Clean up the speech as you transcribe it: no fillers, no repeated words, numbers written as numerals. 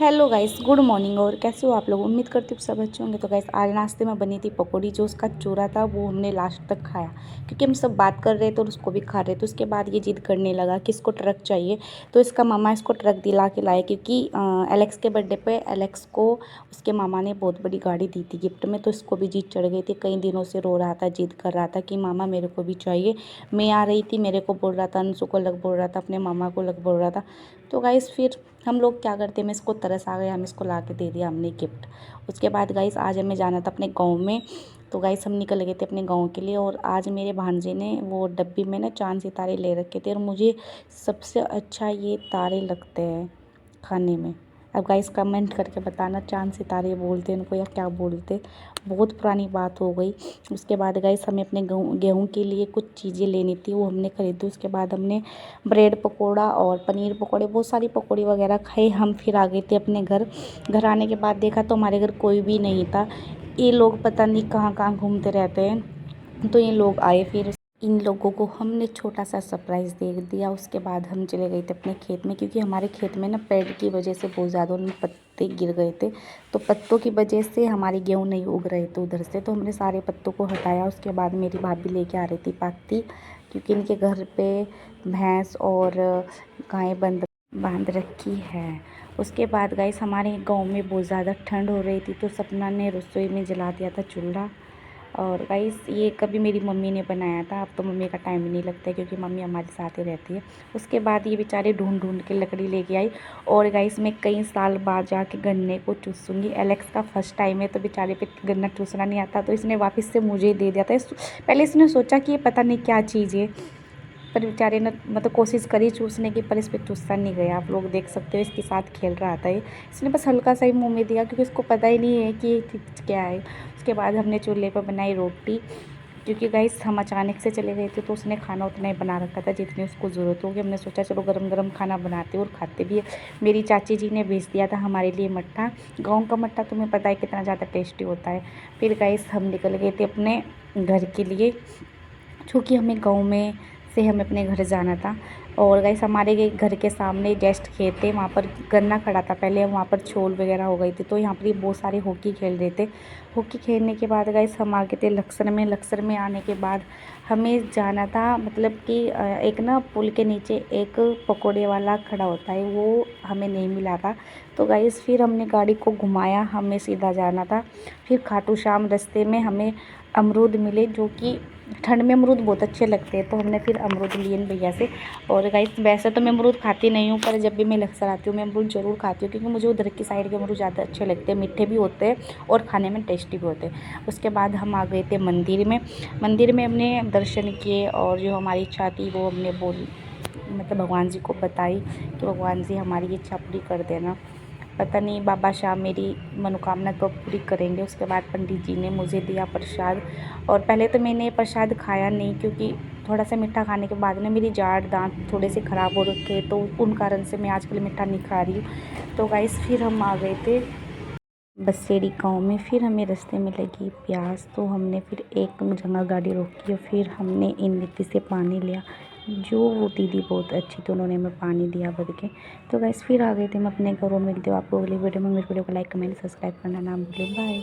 Hello guys, good morning. और कैसे हो आप लोग? उम्मीद करती हूँ सब अच्छे होंगे। तो गाइस, आज नाश्ते में बनी थी पकौड़ी। जो उसका चूरा था वो हमने लास्ट तक खाया, क्योंकि हम सब बात कर रहे थे और उसको भी खा रहे थे। उसके बाद ये जिद करने लगा कि इसको ट्रक चाहिए, तो इसका मामा इसको ट्रक दिला के लाए, क्योंकि एलेक्स के बर्थडे पे एलेक्स को उसके मामा ने बहुत बड़ी गाड़ी दी थी गिफ्ट में। तो इसको भी जिद चढ़ गई थी, कई दिनों से रो रहा था, जिद कर रहा था कि मामा मेरे को भी चाहिए। मैं आ रही थी, मेरे को बोल रहा था, अंशु को अलग बोल रहा था, अपने मामा को अलग बोल रहा था। तो गाइस फिर हम लोग क्या करते हैं, मैं इसको तरस आ गया, हम इसको ला के दे दिया हमने गिफ्ट। उसके बाद गाइस आज हमें जाना था अपने गांव में। तो गाइस हम निकल गए थे अपने गांव के लिए। और आज मेरे भांजे ने वो डब्बी में ना चांद सितारे ले रखे थे, और मुझे सबसे अच्छा ये तारे लगते हैं खाने में। अब गाइस कमेंट करके बताना, चांद सितारे बोलते हैं उनको या क्या बोलते। बहुत पुरानी बात हो गई। उसके बाद गाइस हमें अपने गेहूँ के लिए कुछ चीज़ें लेनी थी, वो हमने खरीदी। उसके बाद हमने ब्रेड पकोड़ा और पनीर पकोड़े, बहुत सारी पकौड़ी वगैरह खाए। हम फिर आ गए थे अपने घर। घर आने के बाद देखा तो हमारे घर कोई भी नहीं था। ये लोग पता नहीं कहाँ कहाँ घूमते रहते हैं। तो ये लोग आए, फिर इन लोगों को हमने छोटा सा सरप्राइज़ दे दिया। उसके बाद हम चले गए थे अपने खेत में, क्योंकि हमारे खेत में ना पेड़ की वजह से बहुत ज़्यादा उनमें पत्ते गिर गए थे। तो पत्तों की वजह से हमारी गेहूँ नहीं उग रहे थे उधर से। तो हमने सारे पत्तों को हटाया। उसके बाद मेरी भाभी लेके आ रही थी पाती, क्योंकि इनके घर पे भैंस और गाय बांध रखी है। उसके बाद गाइस हमारे गांव में बहुत ज़्यादा ठंड हो रही थी, तो सपना ने रसोई में जला दिया था चूल्हा। और गाइस ये कभी मेरी मम्मी ने बनाया था। अब तो मम्मी का टाइम ही नहीं लगता है, क्योंकि मम्मी हमारे साथ ही रहती है। उसके बाद ये बेचारे ढूंढ ढूंढ के लकड़ी लेके आई। और गाइस मैं कई साल बाद जाके गन्ने को चूसूंगी। एलेक्स का फर्स्ट टाइम है, तो बेचारे पे गन्ना चूसना नहीं आता, तो इसने वापस से मुझे ही दे दिया था। पहले इसने सोचा कि ये पता नहीं क्या चीज़ है, पर बेचारे ने मतलब कोशिश करी चूसने की, पर इस पर चूसा नहीं गया। आप लोग देख सकते हो, इसके साथ खेल रहा था ये। इसने बस हल्का सा ही मुंह में दिया, क्योंकि इसको पता ही नहीं है कि ये क्या है। उसके बाद हमने चूल्हे पर बनाई रोटी, क्योंकि गाइस हम अचानक से चले गए थे, तो उसने खाना उतना ही बना रखा था जितनी उसको ज़रूरत होगी। हमने सोचा चलो गरम गरम खाना बनाते और खाते भी है। मेरी चाची जी ने भेज दिया था हमारे लिए मट्ठा। गाँव का मट्ठा तुम्हें पता है कितना ज़्यादा टेस्टी होता है। फिर गाइस हम निकल गए थे अपने घर के लिए, क्योंकि हमें गाँव में से हमें अपने घर जाना था। और गाइस हमारे घर के सामने जस्ट खेत है, वहाँ पर गन्ना खड़ा था पहले, वहाँ पर छोल वगैरह हो गई थी। तो यहाँ पर ये बहुत सारे हॉकी खेल रहे थे। हॉकी खेलने के बाद गाइस हम आ गए थे लक्सर में। लक्सर में आने के बाद हमें जाना था, मतलब कि एक ना पुल के नीचे एक पकौड़े वाला खड़ा होता है, वो हमें नहीं मिला था। तो गाइस फिर हमने गाड़ी को घुमाया, हमें सीधा जाना था। फिर खाटू श्याम रास्ते में हमें अमरूद मिले, जो कि ठंड में अमरूद बहुत अच्छे लगते हैं, तो हमने फिर अमरूद लिए भैया से। और गाइस वैसे तो मैं अमरूद खाती नहीं हूँ, पर जब भी मैं लक्सर आती हूँ मैं अमरूद ज़रूर खाती हूँ, क्योंकि मुझे उधर की साइड के अमरूद ज़्यादा अच्छे लगते हैं। मीठे भी होते हैं और खाने में टेस्टी भी होते हैं। उसके बाद हम आ गए थे मंदिर में। मंदिर में हमने दर्शन किए, और जो हमारी इच्छा थी वो हमने मतलब भगवान जी को बताई कि भगवान जी हमारी इच्छा पूरी कर देना। पता नहीं बाबा शाह मेरी मनोकामना तो पूरी करेंगे। उसके बाद पंडित जी ने मुझे दिया प्रसाद। और पहले तो मैंने प्रसाद खाया नहीं, क्योंकि थोड़ा सा मीठा खाने के बाद ना मेरी जाड़ दांत थोड़े से ख़राब हो रखे, तो उन कारण से मैं आजकल मीठा नहीं खा रही हूँ। तो गाइस फिर हम आ गए थे बसेड़ी गांव में। फिर हमें रास्ते में लगी प्यास, तो हमने फिर एक जगह गाड़ी रोकी और फिर हमने इन दीदी से पानी लिया। जो वो दीदी बहुत अच्छी थी, उन्होंने हमें पानी दिया भर के। तो गैस फिर आ गए थे हम अपने घरों में। मिलते हो आपको अगली वीडियो में। मेरे वीडियो को लाइक कमेंट सब्सक्राइब करना ना भूलें। बाय।